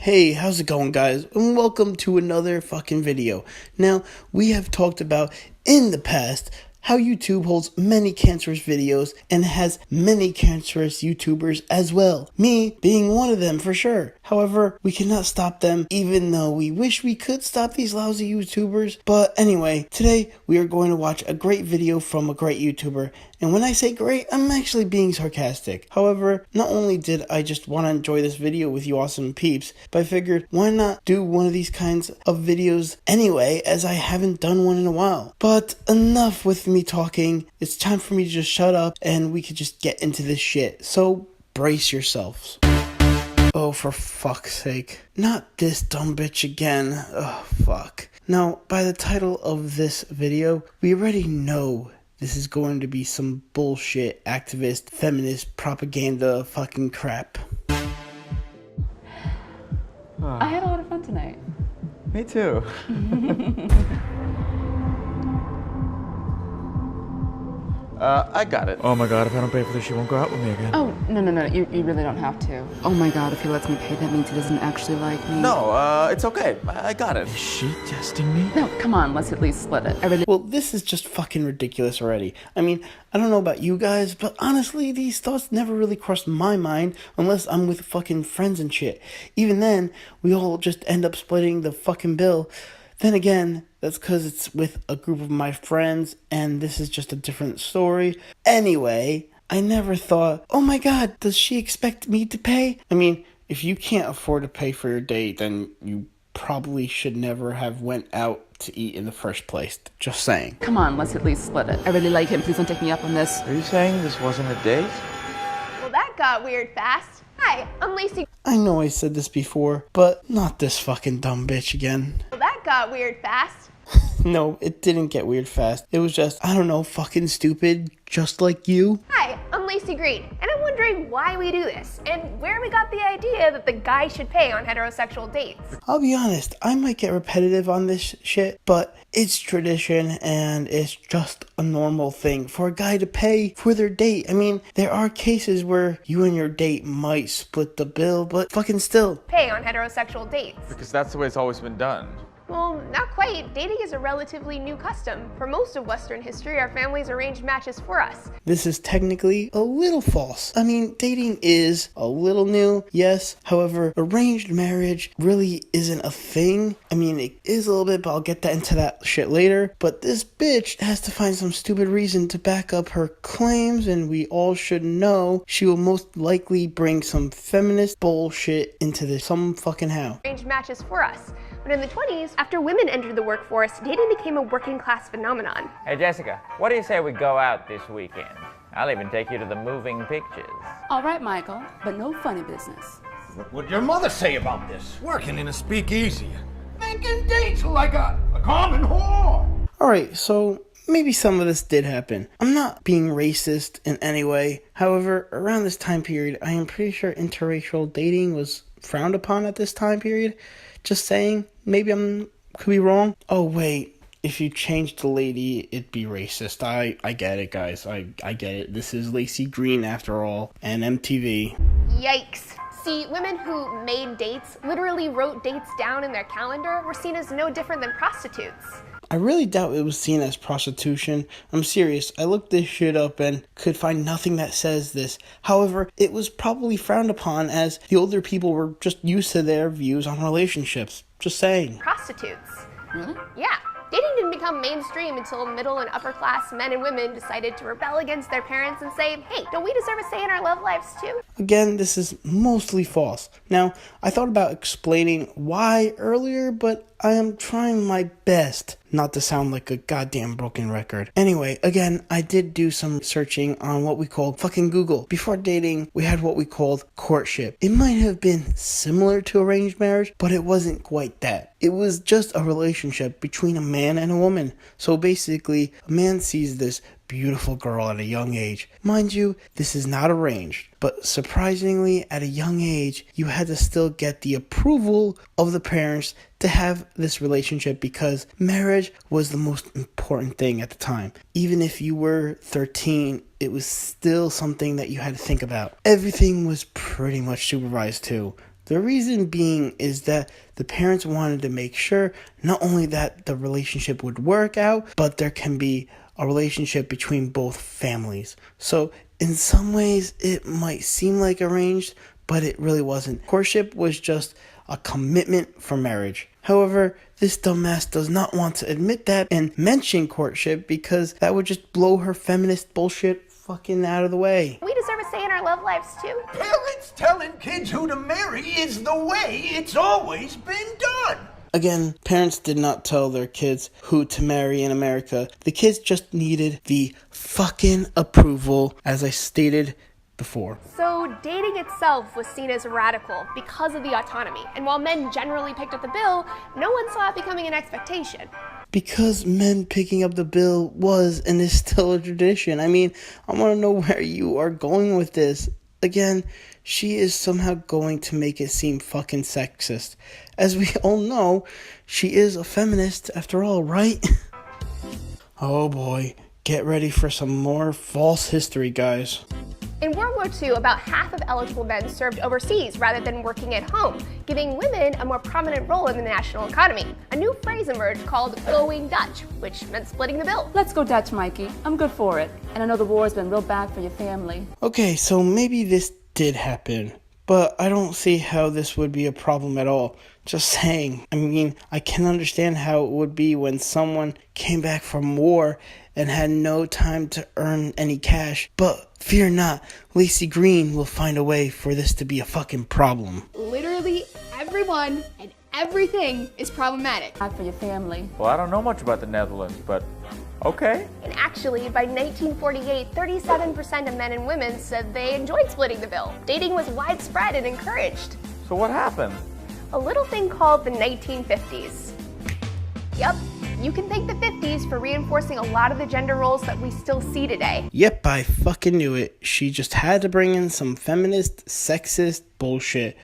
Hey, how's it going, guys? And welcome to another fucking video. Now, we have talked about in the past how YouTube holds many cancerous videos and has many cancerous YouTubers as well. Me being one of them for sure. However, we cannot stop them even though we wish we could stop these lousy YouTubers. But anyway, today we are going to watch a great video from a great YouTuber. And when I say great, I'm actually being sarcastic. However, not only did I just want to enjoy this video with you awesome peeps, but I figured why not do one of these kinds of videos anyway, as I haven't done one in a while. But enough with me talking. It's time for me to just shut up and we could just get into this shit. So brace yourselves. Oh, for fuck's sake. Not this dumb bitch again. Oh, fuck. Now, by the title of this video, we already know this is going to be some bullshit, activist, feminist, propaganda fucking crap. I had a lot of fun tonight. Me too. I got it. Oh my god, if I don't pay for this, she won't go out with me again. Oh, no, you really don't have to. Oh my god, if he lets me pay, that means he doesn't actually like me. No, it's okay. I got it. Is she testing me? No, come on, let's at least split it. Well, this is just fucking ridiculous already. I mean, I don't know about you guys, but honestly, these thoughts never really crossed my mind unless I'm with fucking friends and shit. Even then, we all just end up splitting the fucking bill. Then again, that's because it's with a group of my friends, and this is just a different story. Anyway, I never thought, oh my god, does she expect me to pay? I mean, if you can't afford to pay for your date, then you probably should never have went out to eat in the first place. Just saying. Come on, let's at least split it. I really like him, please don't take me up on this. Are you saying this wasn't a date? Well, that got weird fast. Hi, I'm Lacey. I know I said this before, but not this fucking dumb bitch again. Well, that got weird fast. No, it didn't get weird fast. It was just, I don't know, fucking stupid, just like you. Hi, I'm Lacey Green, and I'm wondering why we do this, and where we got the idea that the guy should pay on heterosexual dates. I'll be honest, I might get repetitive on this shit, but it's tradition and it's just a normal thing for a guy to pay for their date. I mean, there are cases where you and your date might split the bill, but fucking still. Pay on heterosexual dates. Because that's the way it's always been done. Well, not quite. Dating is a relatively new custom. For most of Western history, our families arranged matches for us. This is technically a little false. I mean, dating is a little new, yes. However, arranged marriage really isn't a thing. I mean, it is a little bit, but I'll get into that shit later. But this bitch has to find some stupid reason to back up her claims, and we all should know she will most likely bring some feminist bullshit into this some fucking how. Arranged matches for us. But in the 20s, after women entered the workforce, dating became a working class phenomenon. Hey Jessica, what do you say we go out this weekend? I'll even take you to the moving pictures. All right, Michael, but no funny business. What would your mother say about this? Working in a speakeasy. Making dates like a common whore. Alright, so maybe some of this did happen. I'm not being racist in any way. However, around this time period, I am pretty sure interracial dating was frowned upon at this time period. Just saying, maybe could be wrong. Oh wait, if you changed the lady, it'd be racist. I get it, guys. I get it. This is Lacey Green after all, and MTV. Yikes. See, women who made dates, literally wrote dates down in their calendar, were seen as no different than prostitutes. I really doubt it was seen as prostitution. I'm serious. I looked this shit up and could find nothing that says this. However, it was probably frowned upon as the older people were just used to their views on relationships. Just saying. Prostitutes. Really? Yeah. Dating didn't become mainstream until middle and upper class men and women decided to rebel against their parents and say, hey, don't we deserve a say in our love lives too? Again, this is mostly false. Now, I thought about explaining why earlier, but I am trying my best not to sound like a goddamn broken record. Anyway, again, I did do some searching on what we called fucking Google. Before dating, we had what we called courtship. It might have been similar to arranged marriage, but it wasn't quite that. It was just a relationship between a man and a woman. So basically, a man sees this beautiful girl at a young age. Mind you, this is not arranged, but surprisingly, at a young age, you had to still get the approval of the parents to have this relationship because marriage was the most important thing at the time. Even if you were 13, it was still something that you had to think about. Everything was pretty much supervised too. The reason being is that the parents wanted to make sure not only that the relationship would work out, but there can be a relationship between both families. So in some ways it might seem like arranged, but it really wasn't. Courtship was just a commitment for marriage. However, this dumbass does not want to admit that and mention courtship because that would just blow her feminist bullshit fucking out of the way. We deserve a say in our love lives too. Parents telling kids who to marry is the way it's always been done. Again, parents did not tell their kids who to marry in America. The kids just needed the fucking approval, as I stated before. So dating itself was seen as radical because of the autonomy. And while men generally picked up the bill, no one saw it becoming an expectation. Because men picking up the bill was and is still a tradition. I mean, I want to know where you are going with this. Again, she is somehow going to make it seem fucking sexist. As we all know, she is a feminist after all, right? Oh boy, get ready for some more false history, guys. In World War II, about half of eligible men served overseas rather than working at home, giving women a more prominent role in the national economy. A new phrase emerged called going Dutch, which meant splitting the bill. Let's go Dutch, Mikey. I'm good for it. And I know the war's been real bad for your family. Okay, so maybe this did happen, but I don't see how this would be a problem at all. Just saying. I mean, I can understand how it would be when someone came back from war and had no time to earn any cash. But fear not, Lacey Green will find a way for this to be a fucking problem. Literally everyone and everything is problematic. Bad for your family. Well, I don't know much about the Netherlands, but okay. And actually, by 1948, 37% of men and women said they enjoyed splitting the bill. Dating was widespread and encouraged. So what happened? A little thing called the 1950s. Yep, you can thank the 50s for reinforcing a lot of the gender roles that we still see today. Yep, I fucking knew it. She just had to bring in some feminist, sexist bullshit.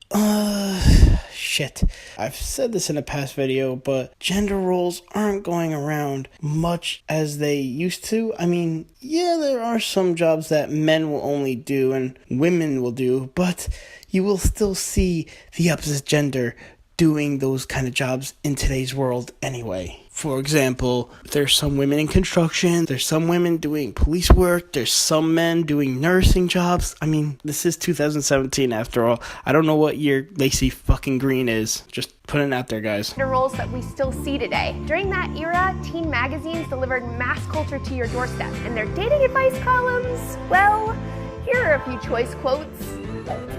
Shit. I've said this in a past video, but gender roles aren't going around much as they used to. I mean, yeah, there are some jobs that men will only do and women will do, but you will still see the opposite gender doing those kind of jobs in today's world anyway. For example, there's some women in construction, there's some women doing police work, there's some men doing nursing jobs. I mean, this is 2017 after all. I don't know what year Lacey fucking Green is. Just putting it out there, guys. Gender roles that we still see today. During that era, teen magazines delivered mass culture to your doorstep, and their dating advice columns, well, here are a few choice quotes.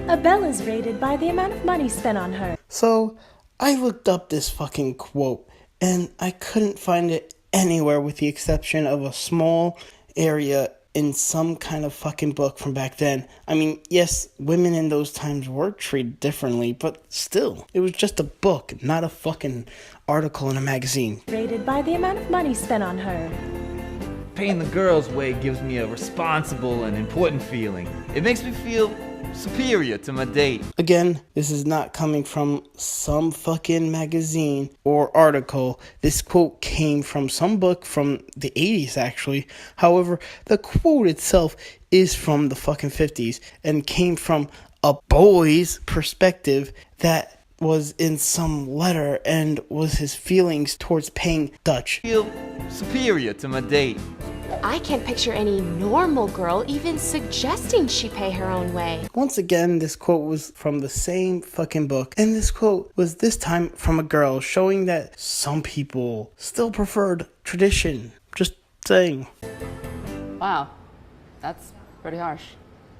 A belle is rated by the amount of money spent on her. So, I looked up this fucking quote, and I couldn't find it anywhere with the exception of a small area in some kind of fucking book from back then. I mean, yes, women in those times were treated differently, but still, it was just a book, not a fucking article in a magazine. Rated by the amount of money spent on her. Paying the girls' way gives me a responsible and important feeling. It makes me feel superior to my date. Again, this is not coming from some fucking magazine or article. This quote came from some book from the 80s, actually. However, the quote itself is from the fucking 50s and came from a boy's perspective that was in some letter and was his feelings towards paying Dutch. Feel superior to my date. I can't picture any normal girl even suggesting she pay her own way. Once again, this quote was from the same fucking book, and this quote was this time from a girl, showing that some people still preferred tradition. Just saying. Wow, that's pretty harsh.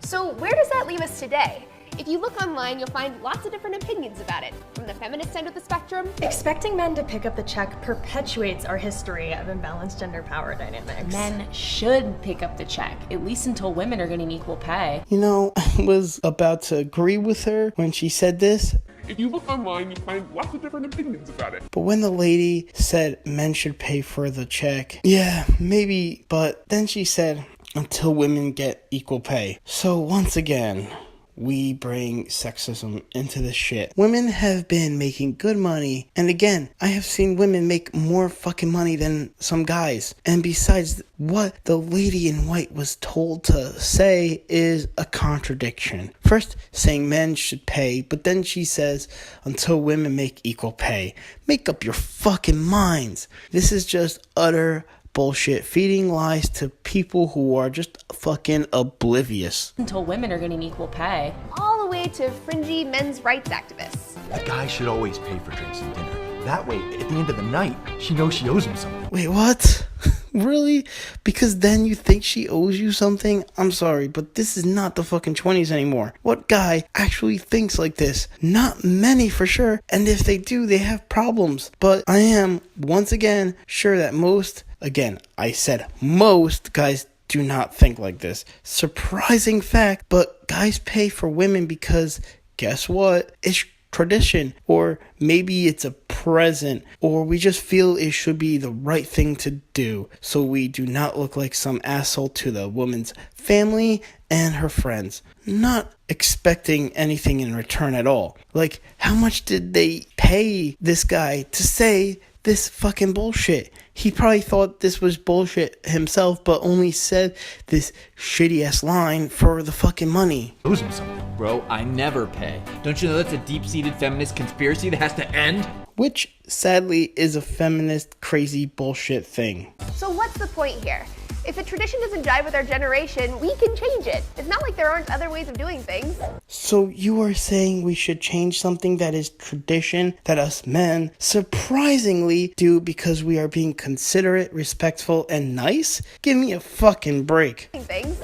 So where does that leave us today? If you look online, you'll find lots of different opinions about it. From the feminist end of the spectrum, Expecting men to pick up the check perpetuates our history of imbalanced gender power dynamics. Men should pick up the check, at least until women are getting equal pay. You know, I was about to agree with her when she said this. If you look online, you find lots of different opinions about it. But when the lady said men should pay for the check, yeah, maybe, but then she said until women get equal pay. So once again, we bring sexism into this shit. Women have been making good money, and again, I have seen women make more fucking money than some guys. And besides, what the lady in white was told to say is a contradiction. First, saying men should pay, but then she says, until women make equal pay. Make up your fucking minds. This is just utter bullshit, feeding lies to people who are just fucking oblivious. Until women are getting equal pay. All the way to fringy men's rights activists. The guy should always pay for drinks and dinner. That way, at the end of the night, she knows she owes him something. Wait, what? Really? Because then you think she owes you something? I'm sorry, but this is not the fucking 20s anymore. What guy actually thinks like this? Not many for sure, and if they do, they have problems. But I am, once again, sure that most, again, I said most guys do not think like this. Surprising fact, but guys pay for women because, guess what? It's tradition, or maybe it's a present, or we just feel it should be the right thing to do, so we do not look like some asshole to the woman's family and her friends, not expecting anything in return at all. Like, how much did they pay this guy to say this fucking bullshit? He probably thought this was bullshit himself, but only said this shitty ass line for the fucking money. Owes him something. Bro, I never pay. Don't you know that's a deep-seated feminist conspiracy that has to end? Which, sadly, is a feminist crazy bullshit thing. So what's the point here? If a tradition doesn't jive with our generation, we can change it. It's not like there aren't other ways of doing things. So you are saying we should change something that is tradition that us men surprisingly do because we are being considerate, respectful, and nice? Give me a fucking break. Things.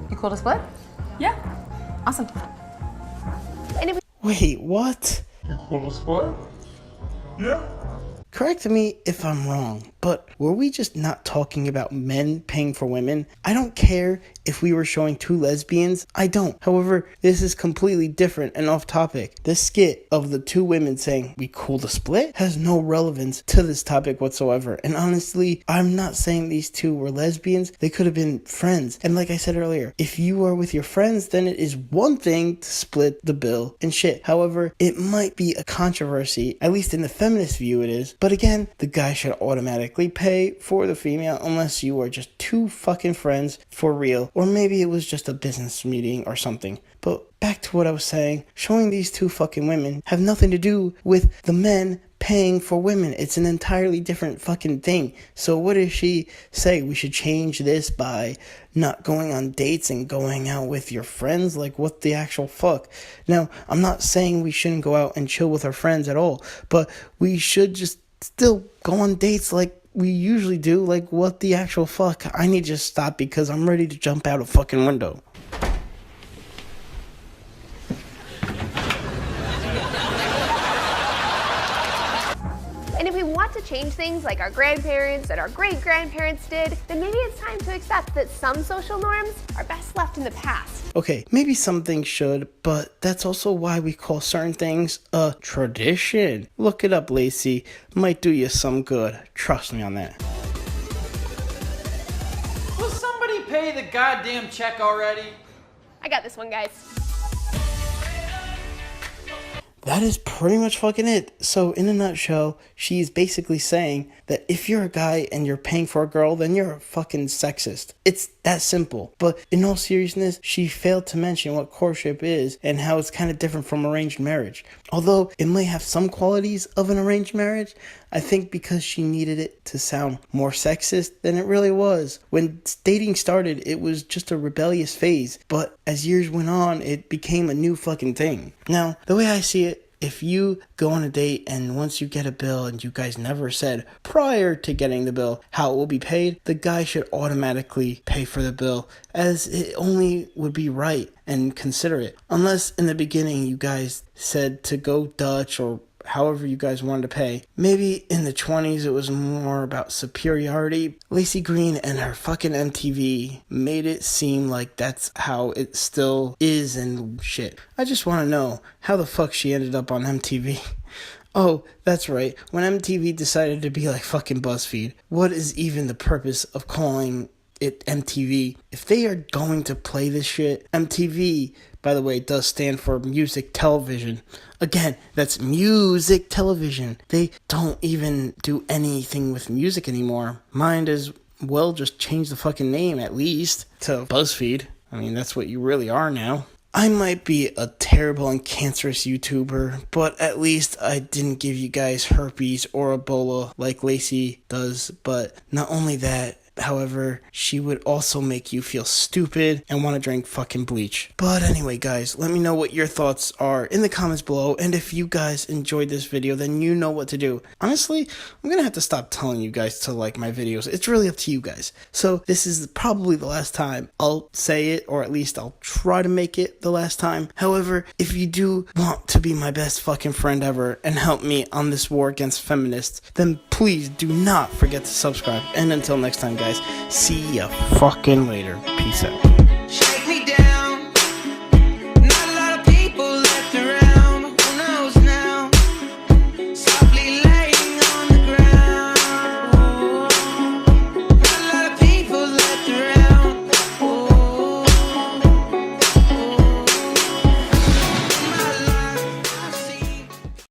You cool to split? Yeah. Awesome. And if we Wait, what? You cool to split? Yeah. Correct me if I'm wrong, but were we just not talking about men paying for women? I don't care if we were showing two lesbians. I don't. However, this is completely different and off topic. This skit of the two women saying, we cool to split, has no relevance to this topic whatsoever. And honestly, I'm not saying these two were lesbians. They could have been friends. And like I said earlier, if you are with your friends, then it is one thing to split the bill and shit. However, it might be a controversy, at least in the feminist view it is. But again, the guy should automatically pay for the female unless you are just two fucking friends for real. Or maybe it was just a business meeting or something. But back to what I was saying, showing these two fucking women have nothing to do with the men paying for women. It's an entirely different fucking thing. So what does she say? We should change this by not going on dates and going out with your friends? Like, what the actual fuck? Now, I'm not saying we shouldn't go out and chill with our friends at all, but we should just still go on dates like we usually do. Like, what the actual fuck? I need to stop because I'm ready to jump out a fucking window. And if we want to change things like our grandparents and our great-grandparents did, then maybe it's time to accept that some social norms are best left in the past. Okay, maybe some things should, but that's also why we call certain things a tradition. Look it up, Lacey. Might do you some good. Trust me on that. Will somebody pay the goddamn check already? I got this one, guys. That is pretty much fucking it. So in a nutshell, she's basically saying that if you're a guy and you're paying for a girl, then you're a fucking sexist. It's that simple. But in all seriousness, she failed to mention what courtship is and how it's kind of different from arranged marriage. Although it may have some qualities of an arranged marriage, I think because she needed it to sound more sexist than it really was. When dating started, it was just a rebellious phase, but as years went on, it became a new fucking thing. Now, the way I see it, if you go on a date and once you get a bill and you guys never said prior to getting the bill how it will be paid, the guy should automatically pay for the bill, as it only would be right and considerate. Unless in the beginning you guys said to go Dutch or however you guys wanted to pay. Maybe in the 20s it was more about superiority. Lacey Green and her fucking MTV made it seem like that's how it still is and shit. I just want to know how the fuck she ended up on MTV. Oh, that's right. When MTV decided to be like fucking BuzzFeed, what is even the purpose of calling it MTV? If they are going to play this shit, MTV, by the way, does stand for music television. Again, that's music television. They don't even do anything with music anymore. Might as well just change the fucking name at least to BuzzFeed. I mean, that's what you really are now. I might be a terrible and cancerous YouTuber, but at least I didn't give you guys herpes or Ebola like Lacey does. But not only that, however, she would also make you feel stupid and want to drink fucking bleach. But anyway, guys, let me know what your thoughts are in the comments below. And if you guys enjoyed this video, then you know what to do. Honestly, I'm gonna have to stop telling you guys to like my videos. It's really up to you guys. So this is probably the last time I'll say it, or at least I'll try to make it the last time. However, if you do want to be my best fucking friend ever and help me on this war against feminists, then please do not forget to subscribe. And until next time, guys, see ya fucking later. Peace out.